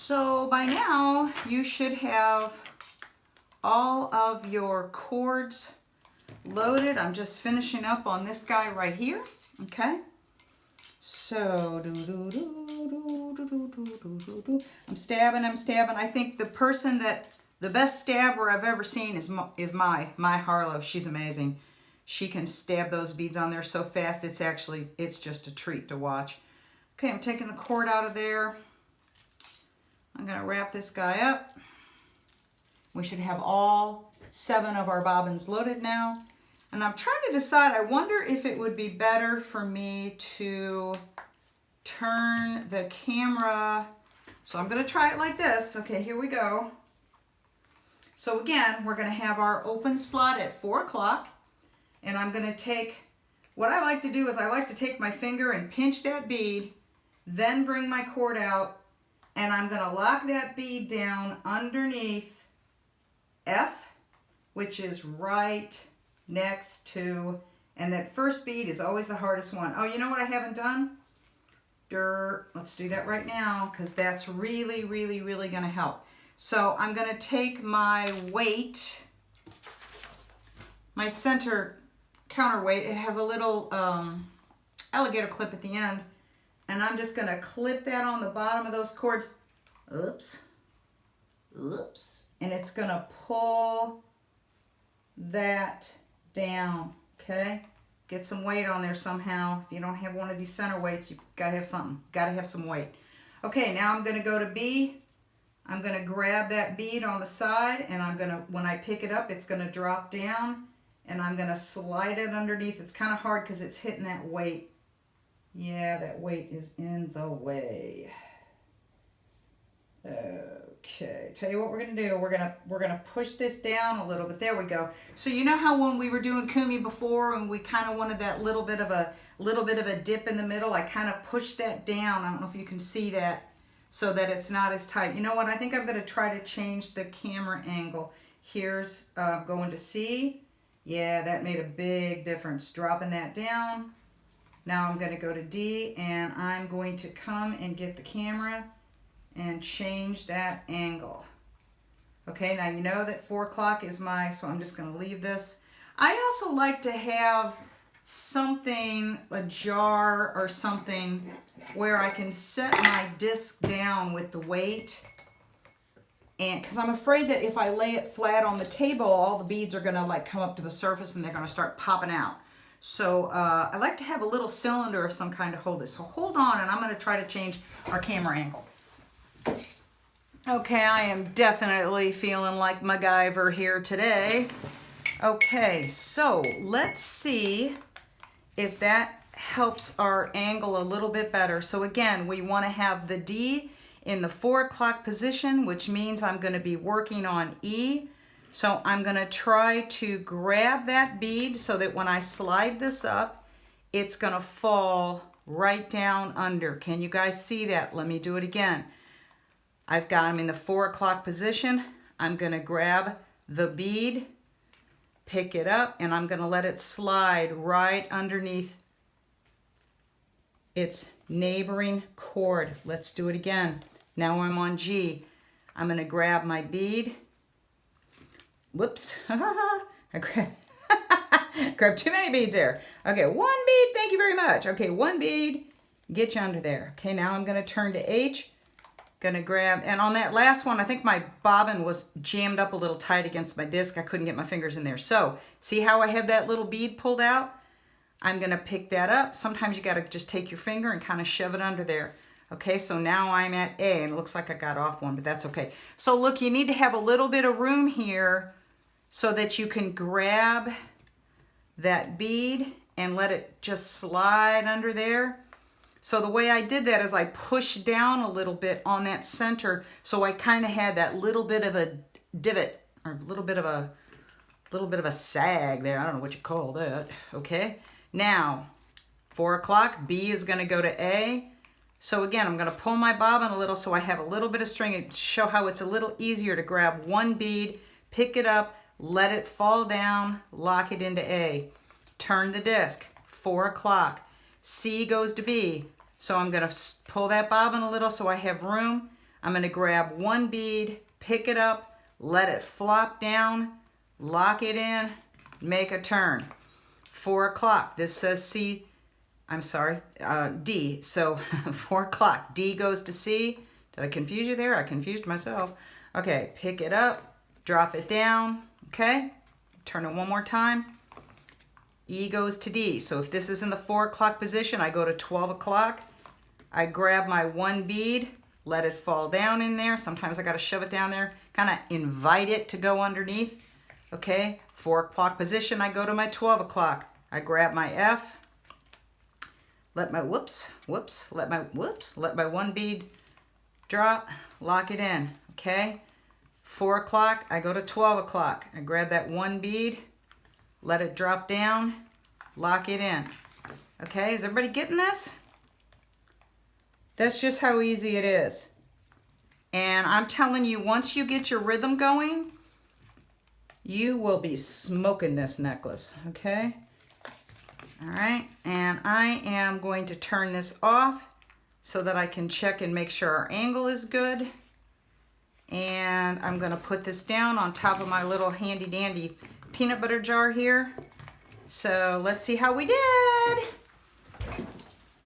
So by now you should have all of your cords loaded. I'm just finishing up on this guy right here, okay? So, I'm stabbing. I think the best stabber I've ever seen is my Harlow. She's amazing. She can stab those beads on there so fast, it's just a treat to watch. Okay, I'm taking the cord out of there. I'm gonna wrap this guy up. We should have all 7 of our bobbins loaded now. And I'm trying to decide, I wonder if it would be better for me to turn the camera. So I'm gonna try it like this. Okay, here we go. So again, we're gonna have our open slot at 4 o'clock. And I'm gonna take, what I like to do is I like to take my finger and pinch that bead, then bring my cord out, and I'm gonna lock that bead down underneath F, which is right next to, and that first bead is always the hardest one. Oh, you know what I haven't done? Let's do that right now, because that's really, really, really gonna help. So I'm gonna take my weight, my center counterweight. It has a little alligator clip at the end, and I'm just gonna clip that on the bottom of those cords. Oops. And it's gonna pull that down, okay? Get some weight on there somehow. If you don't have one of these center weights, you've gotta have something. Gotta have some weight. Okay, now I'm gonna go to B. I'm gonna grab that bead on the side, and when I pick it up, it's gonna drop down, and I'm gonna slide it underneath. It's kind of hard because it's hitting that weight. Yeah, that weight is in the way. Okay, tell you what we're gonna do. We're gonna push this down a little bit. There we go. So you know how when we were doing Kumi before, and we kind of wanted that little bit of a dip in the middle, I kind of pushed that down. I don't know if you can see that, so that it's not as tight. You know what? I think I'm gonna try to change the camera angle. Here's going to C. Yeah, that made a big difference. Dropping that down. Now I'm gonna go to D, and I'm going to come and get the camera and change that angle. Okay, now you know that 4 o'clock is so I'm just gonna leave this. I also like to have something, a jar or something, where I can set my disc down with the weight. And because I'm afraid that if I lay it flat on the table, all the beads are gonna like come up to the surface and they're gonna start popping out. So I like to have a little cylinder of some kind to hold this. So hold on, and I'm gonna try to change our camera angle. Okay, I am definitely feeling like MacGyver here today. Okay, so let's see if that helps our angle a little bit better. So again, we want to have the D in the 4 o'clock position, which means I'm going to be working on E. So I'm going to try to grab that bead so that when I slide this up, it's going to fall right down under. Can you guys see that? Let me do it again. I've got them in the 4 o'clock position. I'm gonna grab the bead, pick it up, and I'm gonna let it slide right underneath its neighboring cord. Let's do it again. Now I'm on G. I'm gonna grab my bead. Whoops, I grabbed too many beads there. Okay, 1 bead, thank you very much. Okay, 1 bead, get you under there. Okay, now I'm gonna turn to H. Gonna grab, and on that last one, I think my bobbin was jammed up a little tight against my disc. I couldn't get my fingers in there. So, see how I have that little bead pulled out? I'm gonna pick that up. Sometimes you gotta just take your finger and kind of shove it under there. Okay, so now I'm at A, and it looks like I got off one, but that's okay. So look, you need to have a little bit of room here so that you can grab that bead and let it just slide under there. So the way I did that is I pushed down a little bit on that center, so I kind of had that little bit of a divot, or a little bit of a sag there. I don't know what you call that. Okay. Now, 4 o'clock, B is going to go to A. So again, I'm going to pull my bobbin a little so I have a little bit of string to show how it's a little easier to grab 1 bead, pick it up, let it fall down, lock it into A. Turn the disc. 4 o'clock. C goes to B. So I'm going to pull that bobbin a little so I have room. I'm going to grab one bead, pick it up, let it flop down, lock it in, make a turn. 4 o'clock. This says C. I'm sorry, D. So 4 o'clock. D goes to C. Did I confuse you there? I confused myself. Okay, pick it up, drop it down. Okay, turn it one more time. E goes to D. So if this is in the 4 o'clock position, I go to 12 o'clock. I grab my one bead, let it fall down in there. Sometimes I got to shove it down there, kind of invite it to go underneath. Okay, 4 o'clock position, I go to my 12 o'clock. I grab my F, let my let my one bead drop, lock it in. Okay, 4 o'clock, I go to 12 o'clock. I grab that one bead, let it drop down, lock it in. Okay, is everybody getting this? That's just how easy it is. And I'm telling you, once you get your rhythm going, you will be smoking this necklace, okay? All right, and I am going to turn this off so that I can check and make sure our angle is good. And I'm gonna put this down on top of my little handy dandy peanut butter jar here. So let's see how we did.